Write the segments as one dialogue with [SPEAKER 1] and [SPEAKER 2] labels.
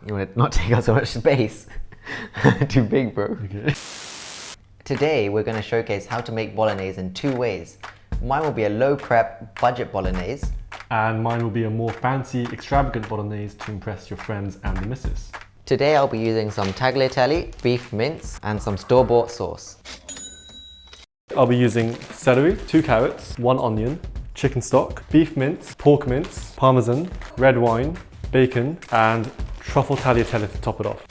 [SPEAKER 1] You want it not take up so much space. Too big, bro.
[SPEAKER 2] Okay.
[SPEAKER 1] Today we're going to showcase how to make bolognese in two ways. Mine will be a low prep budget bolognese.
[SPEAKER 2] And mine will be a more fancy, extravagant bolognese to impress your friends and the missus.
[SPEAKER 1] Today I'll be using some tagliatelle, beef mince, and some store-bought sauce.
[SPEAKER 2] I'll be using celery, 2 carrots, 1 onion, chicken stock, beef mince, pork mince, parmesan, red wine, bacon, and truffle tagliatelle to top it off.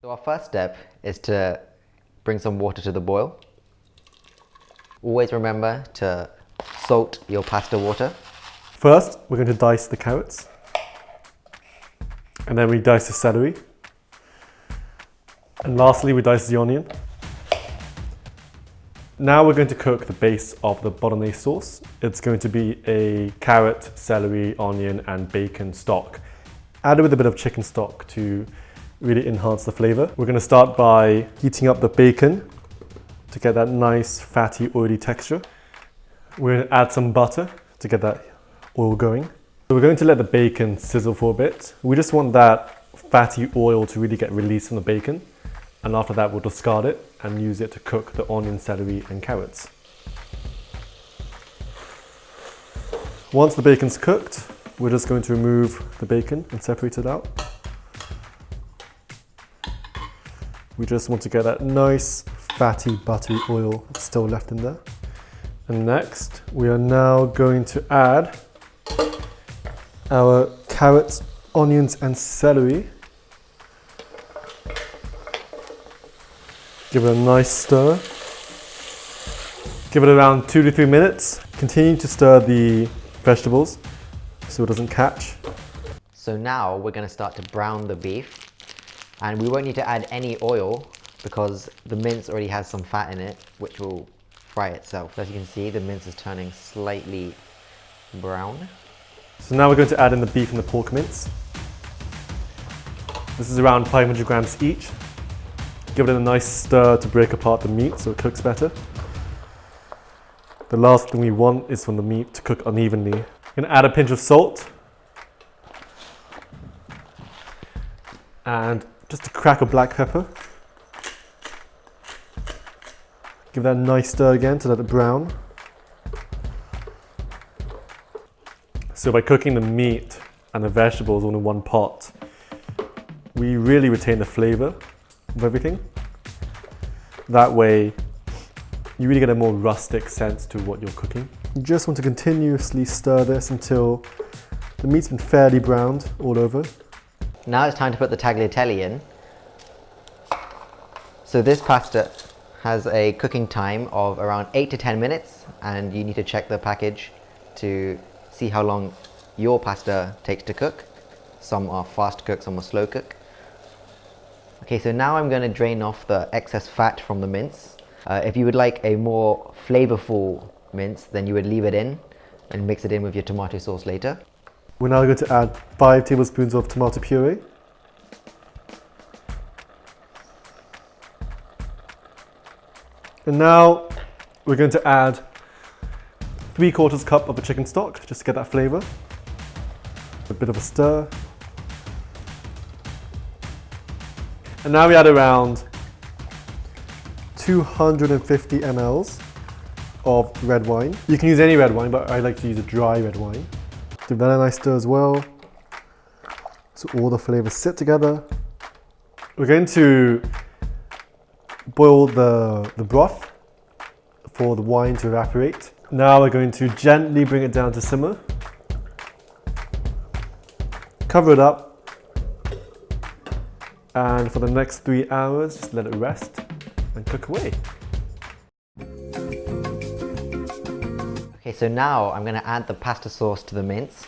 [SPEAKER 1] So our first step is to bring some water to the boil. Always remember to salt your pasta water.
[SPEAKER 2] First, we're going to dice the carrots. And then we dice the celery. And lastly, we dice the onion. Now we're going to cook the base of the bolognese sauce. It's going to be a carrot, celery, onion, and bacon stock, added with a bit of chicken stock to really enhance the flavor. We're going to start by heating up the bacon to get that nice, fatty, oily texture. We're going to add some butter to get that oil going. So we're going to let the bacon sizzle for a bit. We just want that fatty oil to really get released from the bacon. And after that, we'll discard it and use it to cook the onion, celery, and carrots. Once the bacon's cooked, we're just going to remove the bacon and separate it out. We just want to get that nice, fatty, buttery oil that's still left in there. And next, we are now going to add our carrots, onions, and celery. Give it a nice stir. Give it around 2 to 3 minutes. Continue to stir the vegetables so it doesn't catch.
[SPEAKER 1] So now we're going to start to brown the beef. And we won't need to add any oil because the mince already has some fat in it, which will fry itself. As you can see, the mince is turning slightly brown.
[SPEAKER 2] So now we're going to add in the beef and the pork mince. This is around 500 grams each. Give it a nice stir to break apart the meat so it cooks better. The last thing we want is for the meat to cook unevenly. I'm going to add a pinch of salt. And just a crack of black pepper. Give that a nice stir again to let it brown. So by cooking the meat and the vegetables all in one pot, we really retain the flavor of everything. That way, you really get a more rustic sense to what you're cooking. You just want to continuously stir this until the meat's been fairly browned all over.
[SPEAKER 1] Now it's time to put the tagliatelle in. So this pasta has a cooking time of around 8 to 10 minutes, and you need to check the package to see how long your pasta takes to cook. Some are fast cook, some are slow cook. Okay, so now I'm going to drain off the excess fat from the mince. If you would like a more flavorful mince, then you would leave it in and mix it in with your tomato sauce later.
[SPEAKER 2] We're now going to add 5 tablespoons of tomato puree. And now we're going to add 3/4 cup of the chicken stock just to get that flavor. A bit of a stir. And now we add around 250 mLs of red wine. You can use any red wine, but I like to use a dry red wine. Give that a nice stir as well, so all the flavors sit together. We're going to boil the broth for the wine to evaporate. Now we're going to gently bring it down to simmer. Cover it up. And for the next 3 hours, just let it rest and cook away.
[SPEAKER 1] Okay, so now I'm going to add the pasta sauce to the mince.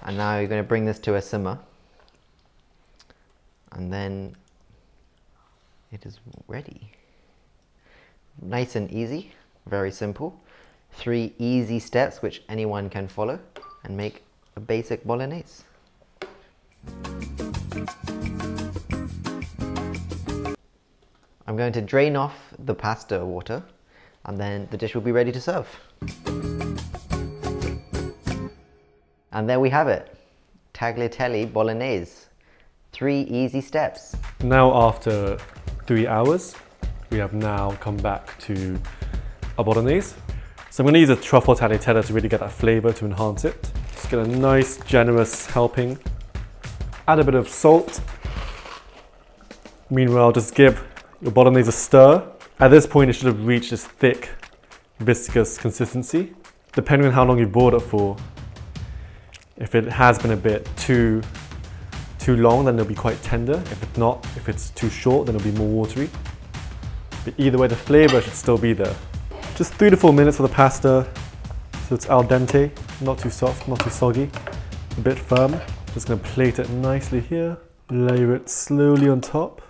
[SPEAKER 1] And now you're going to bring this to a simmer. And then it is ready. Nice and easy, very simple. 3 easy steps which anyone can follow and make a basic bolognese. I'm going to drain off the pasta water and then the dish will be ready to serve. And there we have it. tagliatelle bolognese. 3 easy steps.
[SPEAKER 2] Now after 3 hours, we have now come back to our bolognese. So I'm going to use a truffle tagliatelle to really get that flavor, to enhance it. Just get a nice generous helping. Add a bit of salt. Meanwhile, just give your bolognese a stir. At this point, it should have reached this thick, viscous consistency. Depending on how long you've boiled it for, if it has been a bit too long, then it'll be quite tender. If it's not, if it's too short, then it'll be more watery. But either way, the flavor should still be there. Just 3 to 4 minutes for the pasta, so it's al dente, not too soft, not too soggy, a bit firm. Just gonna plate it nicely here, layer it slowly on top.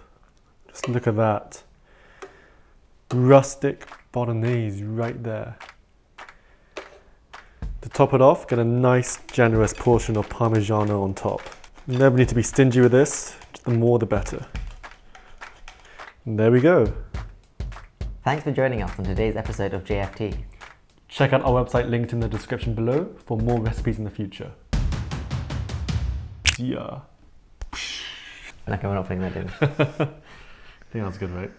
[SPEAKER 2] Just look at that. Rustic bolognese right there. To top it off, get a nice generous portion of Parmigiano on top. Never need to be stingy with this, the more the better. And there we go.
[SPEAKER 1] Thanks for joining us on today's episode of JFT.
[SPEAKER 2] Check out our website linked in the description below for more recipes in the future. Yeah.
[SPEAKER 1] Okay, we're not putting that in.
[SPEAKER 2] I think that's good, right?